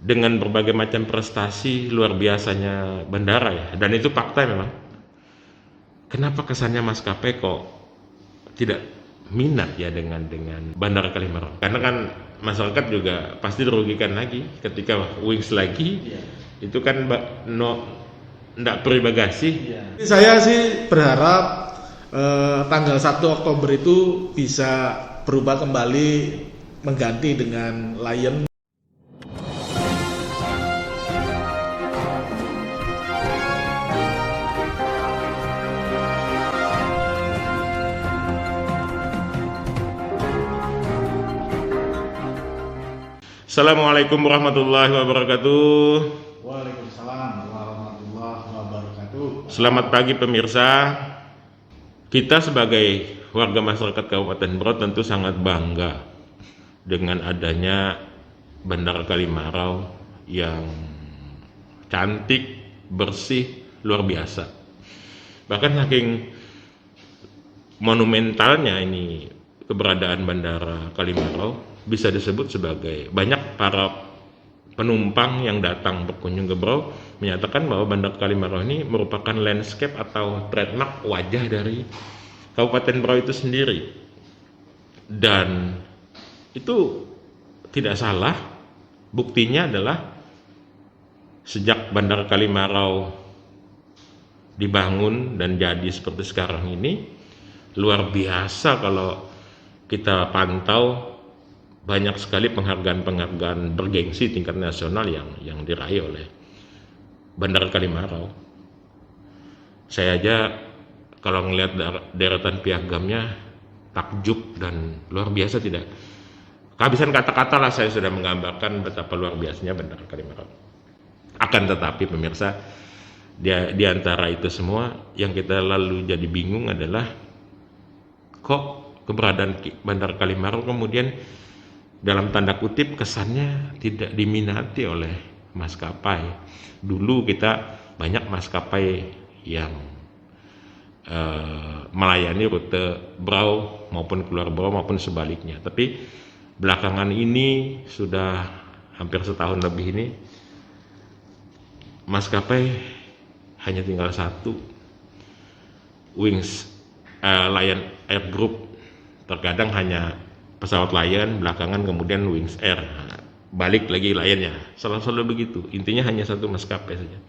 dengan berbagai macam prestasi luar biasanya bandara ya, dan itu fakta memang. Kenapa kesannya maskapai kok tidak minat ya dengan Bandara Kalimalang? Karena kan masyarakat juga pasti dirugikan lagi ketika Wings lagi, itu kan nggak perlu bagasi. Saya sih berharap tanggal 1 Oktober itu bisa berubah kembali mengganti dengan Lion. Assalamualaikum warahmatullahi wabarakatuh. Waalaikumsalam warahmatullahi wabarakatuh. Selamat pagi pemirsa. Kita sebagai warga masyarakat Kabupaten Berau tentu sangat bangga dengan adanya Bandara Kalimalang yang cantik, bersih, luar biasa. Bahkan saking monumentalnya ini keberadaan Bandara Kalimalang, bisa disebut sebagai banyak para penumpang yang datang berkunjung ke Berau menyatakan bahwa Bandara Kalimalang ini merupakan landscape atau trademark wajah dari Kabupaten Berau itu sendiri. Dan itu tidak salah. Buktinya adalah sejak Bandara Kalimalang dibangun dan jadi seperti sekarang ini, luar biasa kalau kita pantau. Banyak sekali penghargaan-penghargaan bergengsi tingkat nasional yang diraih oleh Bandara Kalimalang. Saya aja kalau ngelihat deretan piagamnya takjub dan luar biasa, tidak kehabisan kata-kata lah saya sudah menggambarkan betapa luar biasanya Bandara Kalimalang. Akan tetapi pemirsa, di antara itu semua yang kita lalu jadi bingung adalah kok keberadaan Bandara Kalimalang kemudian dalam tanda kutip kesannya tidak diminati oleh maskapai. Dulu kita banyak maskapai yang melayani rute Berau maupun keluar Berau maupun sebaliknya. Tapi belakangan ini sudah hampir setahun lebih ini maskapai hanya tinggal satu, Wings Lion Air Group. Terkadang hanya pesawat Lion, belakangan kemudian Wings Air, balik lagi Lionnya, selalu begitu. Intinya hanya satu maskapai saja.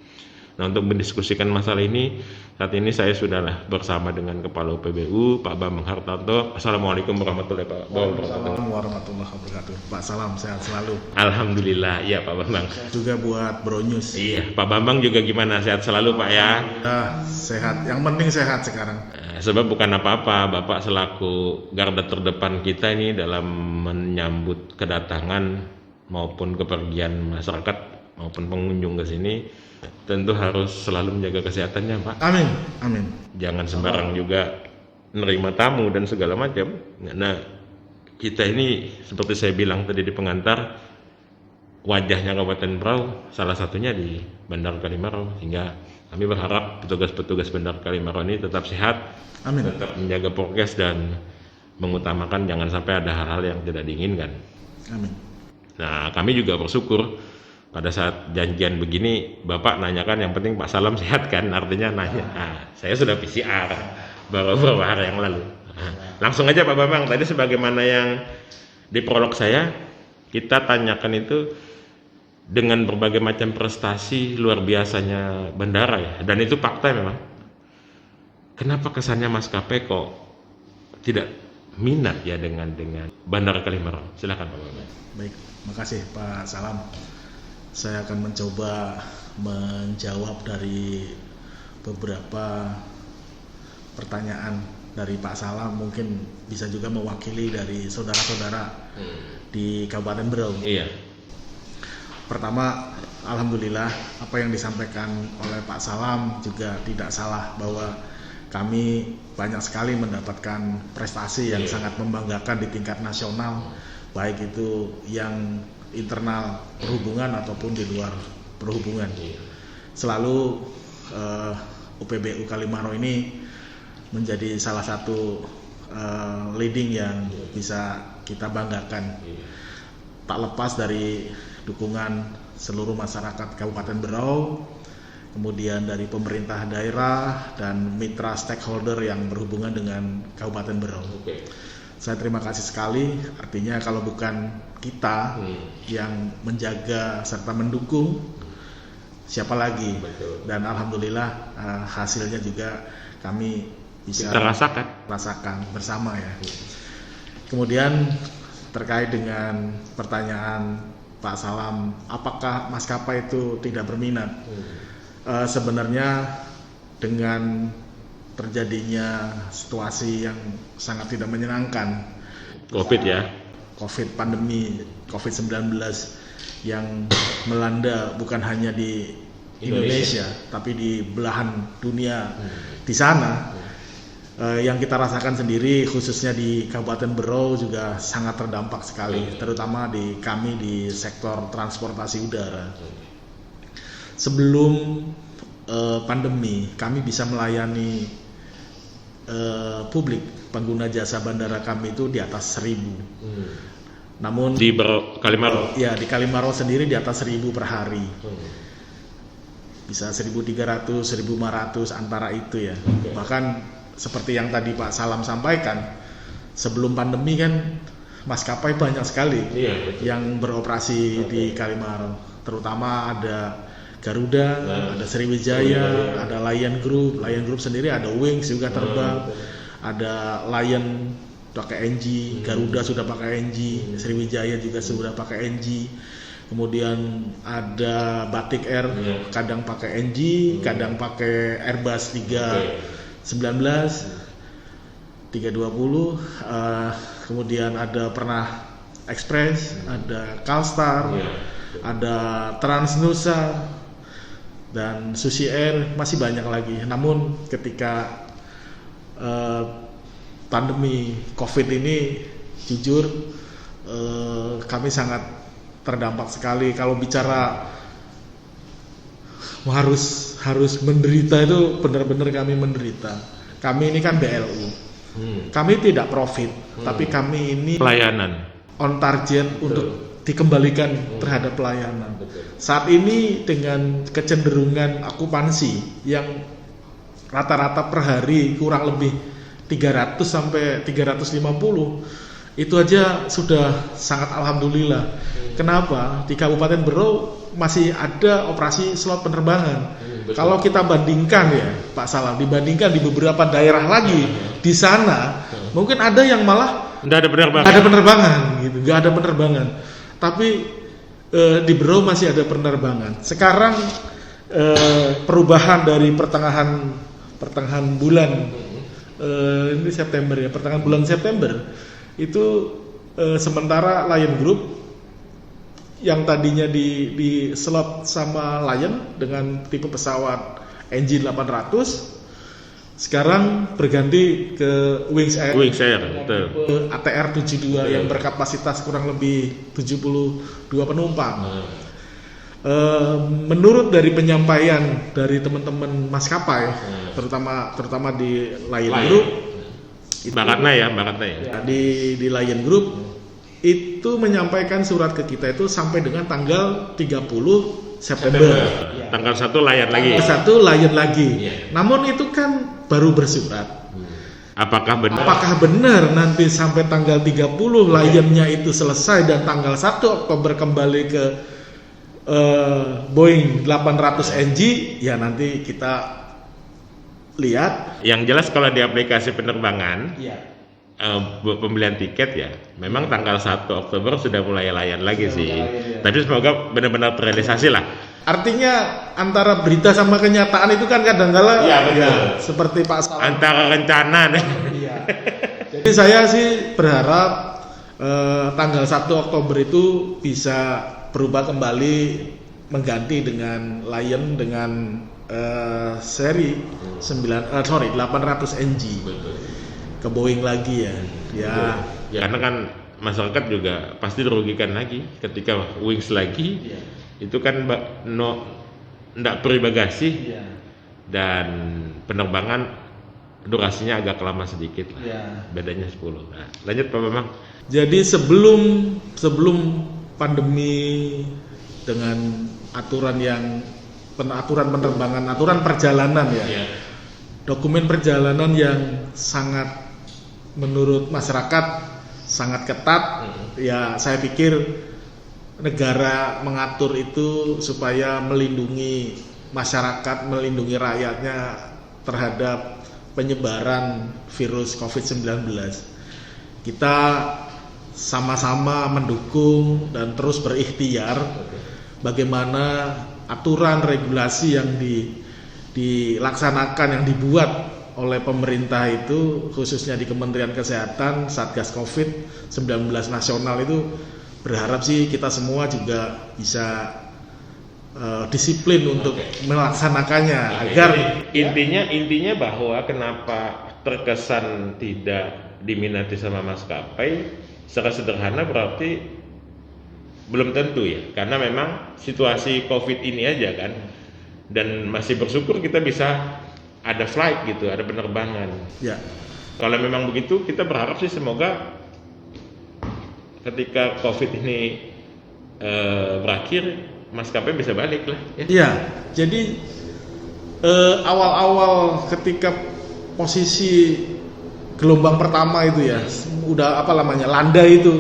Nah, untuk mendiskusikan masalah ini, saat ini saya sudah bersama dengan Kepala UPBU, Pak Bambang Hartanto. Assalamualaikum warahmatullahi wabarakatuh. Waalaikumsalam warahmatullahi wabarakatuh. Pak Salam, sehat selalu. Alhamdulillah, iya Pak Bambang. Juga buat Bro News. Iya, Pak Bambang juga gimana? Sehat selalu Pak ya? Sehat, yang penting sehat sekarang. Sebab bukan apa-apa, Bapak selaku garda terdepan kita ini dalam menyambut kedatangan maupun kepergian masyarakat maupun pengunjung ke sini, tentu harus selalu menjaga kesehatannya Pak. Amin, amin. Jangan sembarang juga menerima tamu dan segala macam. Nah, kita ini seperti saya bilang tadi di pengantar, wajahnya Kabupaten Berau salah satunya di Bandara Kalimalang, sehingga kami berharap petugas-petugas Bandara Kalimalang ini tetap sehat, amin, tetap menjaga prokes dan mengutamakan jangan sampai ada hal-hal yang tidak diinginkan. Amin. Nah, kami juga bersyukur pada saat janjian begini Bapak nanyakan yang penting Pak Salam sehat kan, artinya nanya. Nah, saya sudah PCR baru beberapa hari yang lalu. Nah, langsung aja Pak Bambang, tadi sebagaimana yang di prolog saya, kita tanyakan itu dengan berbagai macam prestasi luar biasanya bandara ya, dan itu fakta memang. Kenapa kesannya maskapai kok tidak minat ya dengan Bandara Kalimalang? Silakan Pak Bambang. Baik, makasih Pak Salam. Saya akan mencoba menjawab dari beberapa pertanyaan dari Pak Salam, mungkin bisa juga mewakili dari saudara-saudara di Kabupaten Berau. Iya. Pertama, alhamdulillah apa yang disampaikan oleh Pak Salam juga tidak salah, bahwa kami banyak sekali mendapatkan prestasi yang sangat membanggakan di tingkat nasional, baik itu yang internal perhubungan ataupun di luar perhubungan. Selalu UPBU Kalimalang ini menjadi salah satu leading yang bisa kita banggakan. Tak lepas dari dukungan seluruh masyarakat Kabupaten Berau, kemudian dari pemerintah daerah dan mitra stakeholder yang berhubungan dengan Kabupaten Berau. Saya terima kasih sekali, artinya kalau bukan kita yang menjaga serta mendukung, siapa lagi? Dan alhamdulillah hasilnya juga kami bisa Kita rasakan bersama ya. Kemudian terkait dengan pertanyaan Pak Salam, apakah maskapai itu tidak berminat? Sebenarnya dengan terjadinya situasi yang sangat tidak menyenangkan, COVID pandemi COVID-19 yang melanda bukan hanya di Indonesia tapi di belahan dunia di sana, yang kita rasakan sendiri khususnya di Kabupaten Berau juga sangat terdampak sekali, terutama di kami di sektor transportasi udara. Sebelum pandemi kami bisa melayani publik pengguna jasa bandara kami itu di atas 1.000. Namun di Kalimaro. Ya, di Kalimaro sendiri di atas 1.000 per hari. Bisa 1.300, 1.500 antara itu ya. Bahkan seperti yang tadi Pak Salam sampaikan, sebelum pandemi kan maskapai banyak sekali yang beroperasi di Kalimaro. Terutama ada Garuda, ada Sriwijaya, ada Lion Group sendiri, ada Wings juga terbang, ada Lion pakai NG, Garuda sudah pakai NG, Sriwijaya juga sudah pakai NG. Kemudian ada Batik Air, kadang pakai NG, kadang pakai Airbus 320, kemudian ada pernah Express, ada Calstar, ada Transnusa, dan Susi Air, masih banyak lagi. Namun ketika pandemi COVID ini, jujur kami sangat terdampak sekali. Kalau bicara harus menderita, itu benar-benar kami menderita. Kami ini kan BLU, kami tidak profit, tapi kami ini Pelayanan on target untuk dikembalikan terhadap pelayanan. Saat ini dengan kecenderungan akupansi yang rata-rata per hari kurang lebih 300 sampai 350, itu aja sudah sangat alhamdulillah. Kenapa? Di Kabupaten Berau masih ada operasi slot penerbangan. Kalau kita bandingkan ya Pak Salam, dibandingkan di beberapa daerah lagi di sana, mungkin ada yang malah nggak ada penerbangan gitu, nggak ada penerbangan. Tapi di Berau masih ada penerbangan. Sekarang perubahan dari pertengahan bulan ini September ya, pertengahan bulan September itu sementara Lion Group yang tadinya di slot sama Lion dengan tipe pesawat engine 800 sekarang berganti ke Wings Air betul. ATR 72 yang berkapasitas kurang lebih 72 penumpang. Menurut dari penyampaian dari teman-teman maskapai, terutama di Lion Group, Mbak Ratna ya. Di Lion Group itu menyampaikan surat ke kita itu sampai dengan tanggal 30 September. Tanggal 1 Lion lagi. Tanggal 1 Lion lagi. Namun itu kan baru bersurat. Apakah benar nanti sampai tanggal 30 Lionnya itu selesai dan tanggal 1 Oktober kembali ke Boeing 800 NG, ya nanti kita lihat. Yang jelas kalau di aplikasi penerbangan, pembelian tiket ya, memang tanggal 1 Oktober sudah mulai layan lagi sih. Tapi semoga benar-benar terrealisasi lah. Artinya antara berita sama kenyataan itu kan kadang-kala seperti Pak Salam. Antara rencana deh. Jadi saya sih berharap tanggal 1 Oktober itu bisa berubah kembali, mengganti dengan Lion dengan seri 800 NG ke Boeing lagi ya. Karena kan masyarakat juga pasti dirugikan lagi ketika Wings lagi. Itu kan nggak beri bagasi dan penerbangan durasinya agak lama sedikit lah. Bedanya 10. Nah, lanjut Pak Bambang. Jadi sebelum pandemi dengan aturan penerbangan, aturan perjalanan ya. Iya. Dokumen perjalanan yang sangat menurut masyarakat sangat ketat. Ya saya pikir negara mengatur itu supaya melindungi masyarakat, melindungi rakyatnya terhadap penyebaran virus COVID-19. Kita sama-sama mendukung dan terus berikhtiar bagaimana aturan regulasi yang dilaksanakan, yang dibuat oleh pemerintah itu, khususnya di Kementerian Kesehatan, Satgas COVID-19 nasional itu, berharap sih kita semua juga bisa disiplin untuk melaksanakannya agar intinya bahwa kenapa terkesan tidak diminati sama maskapai secara sederhana berarti belum tentu ya, karena memang situasi COVID ini aja kan, dan masih bersyukur kita bisa ada flight gitu, ada penerbangan ya. Kalau memang begitu kita berharap sih semoga ketika COVID ini berakhir maskapai bisa balik lah ya. Iya, jadi awal-awal ketika posisi gelombang pertama itu ya, udah landai itu,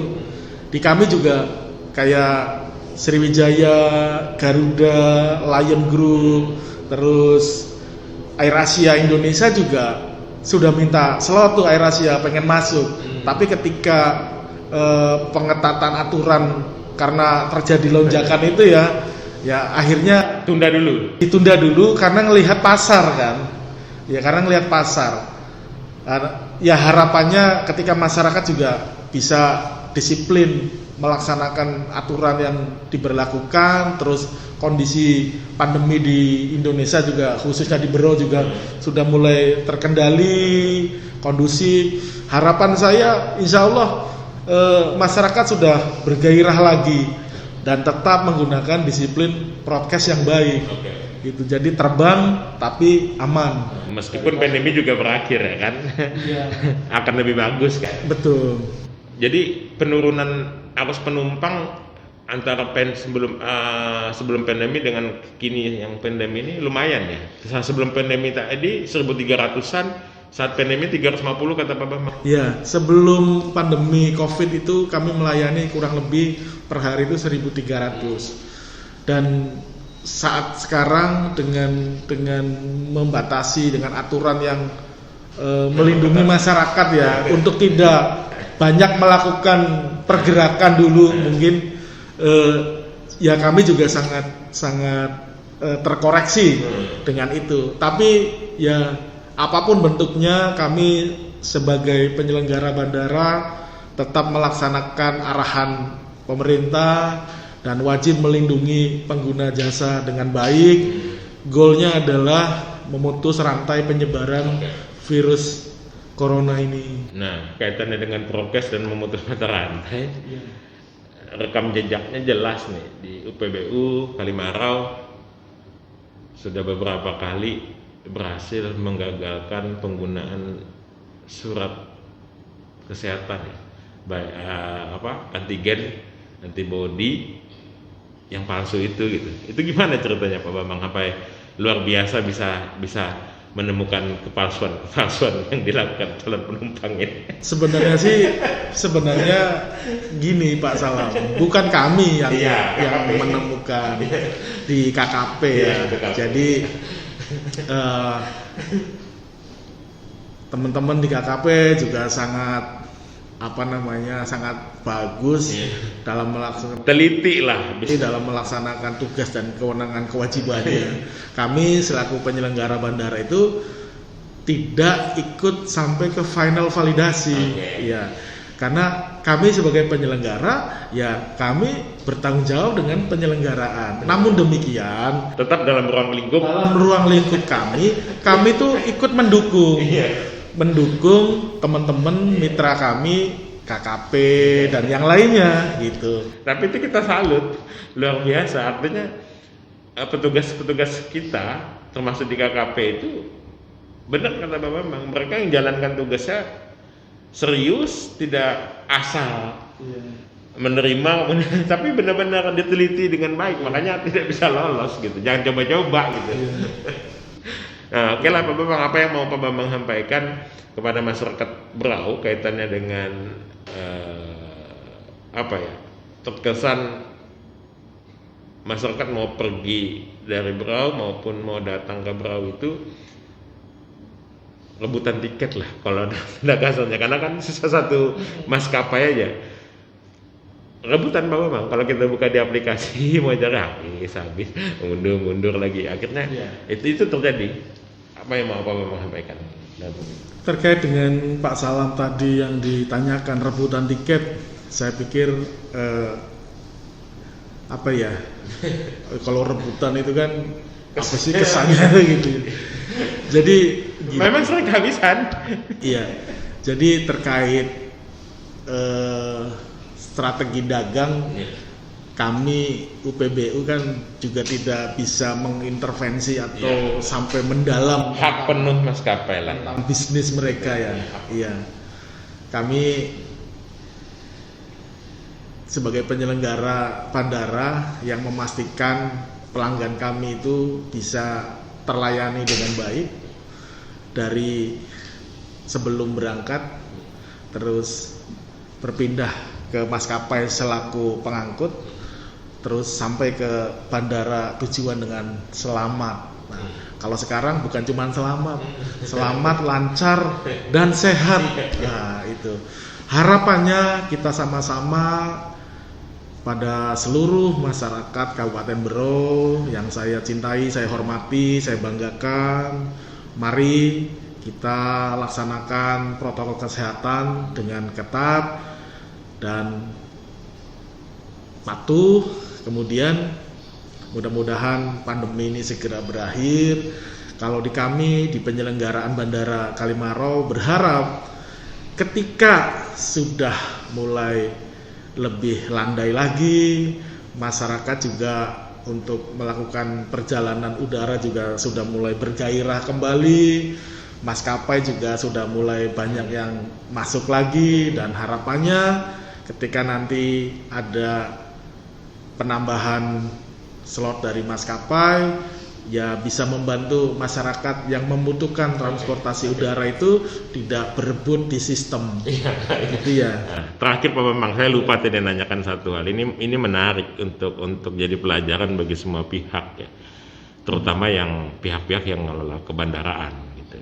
di kami juga kayak Sriwijaya, Garuda, Lion Group, terus AirAsia Indonesia juga sudah minta slot tuh AirAsia pengen masuk, tapi ketika pengetatan aturan karena terjadi lonjakan itu ya akhirnya ditunda dulu karena ngelihat pasar kan, ya karena ngelihat pasar. Ya harapannya ketika masyarakat juga bisa disiplin melaksanakan aturan yang diberlakukan, terus kondisi pandemi di Indonesia juga khususnya di Bero juga sudah mulai terkendali, kondusif. Harapan saya insya Allah masyarakat sudah bergairah lagi dan tetap menggunakan disiplin prokes yang baik. Gitu. Jadi terbang tapi aman. Meskipun pandemi juga berakhir ya kan, akan lebih bagus kan. Betul. Jadi penurunan arus penumpang antara sebelum pandemi dengan kini yang pandemi ini lumayan ya. Sebelum pandemi tadi 1.300-an. Saat pandemi 350 kata Pak Bambang. Ya, sebelum pandemi COVID itu kami melayani kurang lebih per hari itu 1.300. Dan saat sekarang dengan membatasi dengan aturan yang melindungi masyarakat ya untuk tidak banyak melakukan pergerakan dulu mungkin ya kami juga sangat terkoreksi dengan itu. Tapi ya apapun bentuknya, kami sebagai penyelenggara bandara tetap melaksanakan arahan pemerintah dan wajib melindungi pengguna jasa dengan baik. Goalnya adalah memutus rantai penyebaran virus corona ini. Nah, kaitannya dengan prokes dan memutus mata rantai, rekam jejaknya jelas nih di UPBU Kalimarau sudah beberapa kali berhasil menggagalkan penggunaan surat kesehatan ya, baik antigen, antibody yang palsu itu gitu. Itu gimana ceritanya Pak Bambang? Apa ya, luar biasa bisa menemukan kepalsuan yang dilakukan calon penumpang ini? Sebenarnya gini Pak Salam, bukan kami yang menemukan di KKP ya. Jadi teman-teman di KKP juga sangat bagus dalam melaksanakan, teliti lah dalam melaksanakan tugas dan kewenangan kewajibannya. Kami selaku penyelenggara bandara itu tidak ikut sampai ke final validasi, ya. Karena kami sebagai penyelenggara, ya kami bertanggung jawab dengan penyelenggaraan. Namun demikian, tetap dalam ruang lingkup kami tuh ikut mendukung. Mendukung teman-teman mitra kami KKP dan yang lainnya gitu. Tapi itu kita salut, luar biasa. Artinya petugas-petugas kita termasuk di KKP itu benar kata Bapak Bambang, mereka yang jalankan tugasnya serius, tidak asal menerima tapi benar-benar diteliti dengan baik, makanya tidak bisa lolos gitu. Jangan coba-coba gitu. Nah, oke lah Pak Bambang, apa yang mau Pak Bambang sampaikan kepada masyarakat Berau kaitannya dengan terkesan masyarakat mau pergi dari Berau maupun mau datang ke Berau itu rebutan tiket lah kalau ada kasarnya, karena kan sisa satu maskapai aja rebutan Pak Bambang. Kalau kita buka di aplikasi mau cari habis mundur lagi, akhirnya itu terjadi. Apa yang mau Pak Bambang sampaikan terkait dengan Pak Salam tadi yang ditanyakan rebutan tiket? Saya pikir kalau rebutan itu kan apa sih kesannya gitu. Jadi memang sering kehabisan. Iya. Jadi terkait strategi dagang, kami UPBU kan juga tidak bisa mengintervensi atau sampai mendalam hak penuh maskapai lah tentang bisnis mereka ya. Iya. Kami sebagai penyelenggara bandara yang memastikan pelanggan kami itu bisa terlayani dengan baik dari sebelum berangkat, terus berpindah ke maskapai selaku pengangkut, terus sampai ke bandara tujuan dengan selamat. Nah, kalau sekarang bukan cuma selamat, lancar dan sehat. Nah, itu harapannya kita sama-sama pada seluruh masyarakat Kabupaten Berau yang saya cintai, saya hormati, saya banggakan. Mari kita laksanakan protokol kesehatan dengan ketat dan patuh. Kemudian mudah-mudahan pandemi ini segera berakhir. Kalau di kami di penyelenggaraan Bandara Kalimarau berharap ketika sudah mulai lebih landai lagi, masyarakat juga untuk melakukan perjalanan udara juga sudah mulai bergairah kembali, maskapai juga sudah mulai banyak yang masuk lagi, dan harapannya ketika nanti ada penambahan slot dari maskapai ya bisa membantu masyarakat yang membutuhkan transportasi udara itu tidak berebut di sistem. Gitu ya. Terakhir Pak Bambang, saya lupa tadi nanyakan satu hal. Ini menarik untuk jadi pelajaran bagi semua pihak ya. Terutama yang pihak-pihak yang mengelola kebandaraan gitu.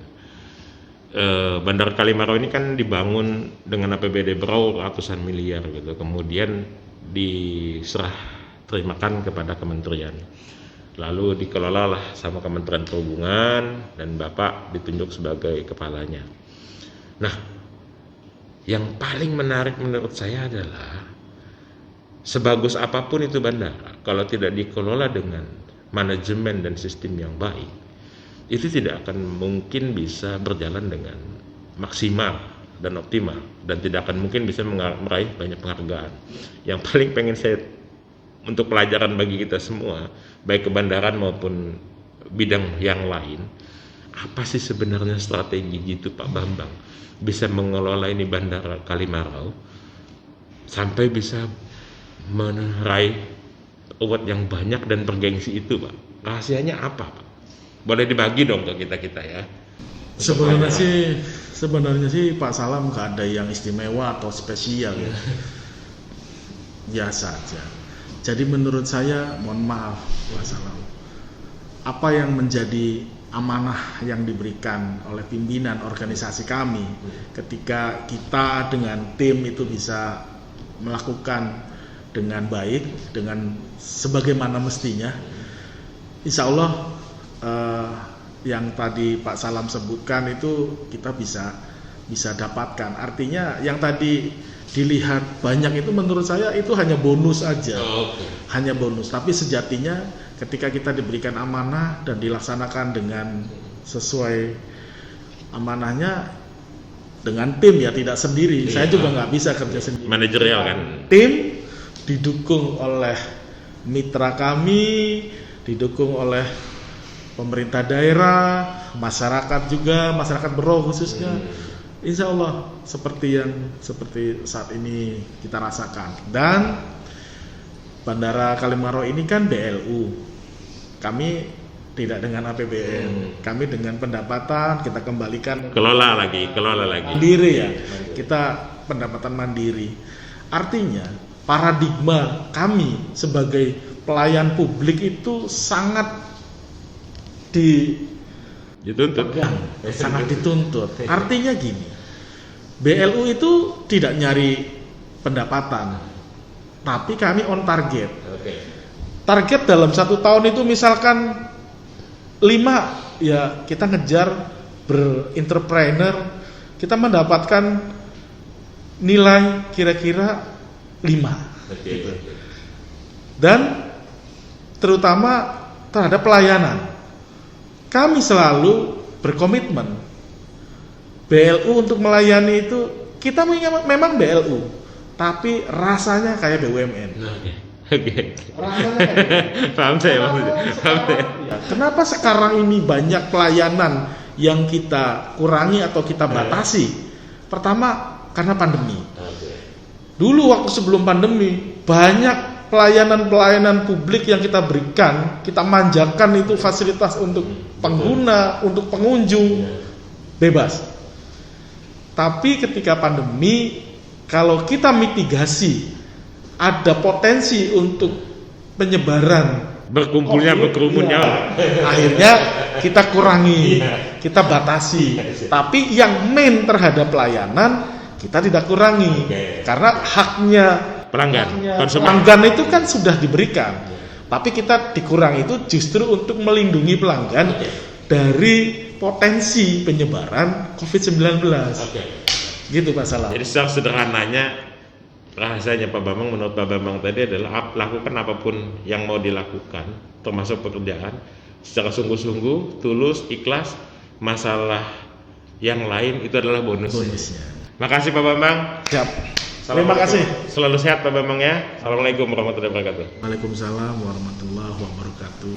Bandara Kalimarau ini kan dibangun dengan APBD Berau ratusan miliar gitu. Kemudian diserah terimakan kepada kementerian. Lalu dikelolalah sama Kementerian Perhubungan dan Bapak ditunjuk sebagai kepalanya. Nah, yang paling menarik menurut saya adalah sebagus apapun itu bandara, kalau tidak dikelola dengan manajemen dan sistem yang baik, itu tidak akan mungkin bisa berjalan dengan maksimal dan optimal, dan tidak akan mungkin bisa meraih banyak penghargaan. Yang paling pengen saya untuk pelajaran bagi kita semua, baik kebandaraan maupun bidang yang lain, apa sih sebenarnya strategi gitu Pak Bambang bisa mengelola ini Bandara Kalimarau sampai bisa meraih award yang banyak dan bergengsi itu Pak? Rahasianya apa Pak? Boleh dibagi dong ke kita ya. Sebenarnya sih Pak Salam gak ada yang istimewa atau spesial ya. Biasa aja. Jadi menurut saya, mohon maaf Pak Salam, apa yang menjadi amanah yang diberikan oleh pimpinan organisasi kami ketika kita dengan tim itu bisa melakukan dengan baik, dengan sebagaimana mestinya, insya Allah yang tadi Pak Salam sebutkan itu kita bisa dapatkan. Artinya yang tadi dilihat banyak itu menurut saya itu hanya bonus aja. Hanya bonus, tapi sejatinya ketika kita diberikan amanah dan dilaksanakan dengan sesuai amanahnya dengan tim ya, tidak sendiri. Saya juga nggak bisa kerja sendiri. Manajerial kan. Tim didukung oleh mitra kami, didukung oleh pemerintah daerah, masyarakat juga, masyarakat Berau khususnya. Insya Allah seperti saat ini kita rasakan. Dan Bandara Kalimaro ini kan BLU, kami tidak dengan APBN, kami dengan pendapatan kita kembalikan Kelola lagi. mandiri ya, kita pendapatan mandiri. Artinya paradigma kami sebagai pelayan publik itu sangat Dituntut. sangat dituntut. Artinya gini, BLU itu tidak nyari pendapatan, tapi kami on target. Target dalam 1 tahun itu misalkan 5, ya kita ngejar berentrepreneur, kita mendapatkan nilai kira-kira 5. Gitu. Dan terutama terhadap pelayanan, kami selalu berkomitmen BLU untuk melayani itu, kita memang BLU, tapi rasanya kayak BUMN. Oke. Rasanya kayak Paham saya maksudnya. Kenapa sekarang ini banyak pelayanan yang kita kurangi atau kita batasi? Pertama, karena pandemi. Dulu waktu sebelum pandemi, banyak pelayanan publik yang kita berikan, kita manjakan itu fasilitas untuk pengguna, untuk pengunjung, bebas. Tapi ketika pandemi, kalau kita mitigasi, ada potensi untuk penyebaran berkerumunnya. Akhirnya kita kurangi, kita batasi. Tapi yang main terhadap pelayanan kita tidak kurangi, karena haknya pelanggan itu kan sudah diberikan. Tapi kita dikurangi itu justru untuk melindungi pelanggan dari potensi penyebaran COVID-19. Gitu Pak Salam. Jadi secara sederhananya, rahasianya Pak Bambang, menurut Pak Bambang tadi adalah lakukan apapun yang mau dilakukan, termasuk pekerjaan, secara sungguh-sungguh, tulus, ikhlas. Masalah yang lain itu adalah bonusnya. Makasih Pak Bambang. Siap. Terima kasih. Selalu sehat Pak Bambang ya. Assalamualaikum warahmatullahi wabarakatuh. Waalaikumsalam warahmatullahi wabarakatuh.